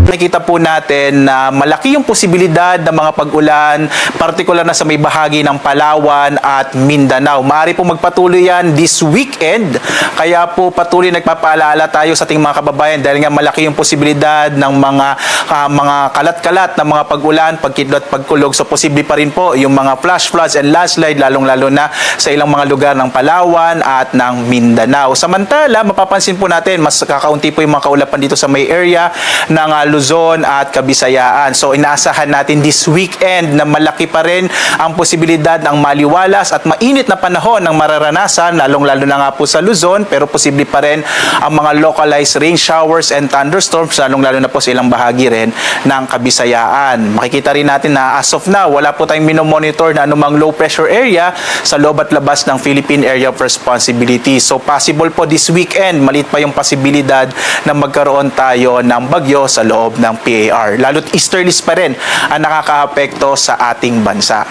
Nakikita po natin na malaki yung posibilidad ng mga pag-ulan, partikular na sa may bahagi ng Palawan at Mindanao. Maaari po magpatuloy yan this weekend. Kaya po patuloy nagpapaalala tayo sa ating mga kababayan dahil nga malaki yung posibilidad ng mga kalat-kalat na mga pag-ulan, pagkidlat, pagkulog. So posible pa rin po yung mga flash floods and landslide, lalong-lalo na sa ilang mga lugar ng Palawan at ng Mindanao. Samantala, mapapansin po natin, mas kakaunti po yung mga kaulapan dito sa may area ng Luzon at Kabisayaan. So inaasahan natin this weekend na malaki pa rin ang posibilidad ng maliwalas at mainit na panahon ng mararanasan, lalong-lalo na nga po sa Luzon, pero posible pa rin ang mga localized rain showers and thunderstorms, lalong-lalo na po sa ilang bahagi rin ng Kabisayaan. Makikita rin natin na as of now, wala po tayong minomonitor na anumang low pressure area sa loob at labas ng Philippine Area of Responsibility. So possible po this weekend, maliit pa yung posibilidad na magkaroon tayo ng bagyo sa loob ng PAR. Lalo't easterlies pa rin ang nakakaapekto sa ating bansa.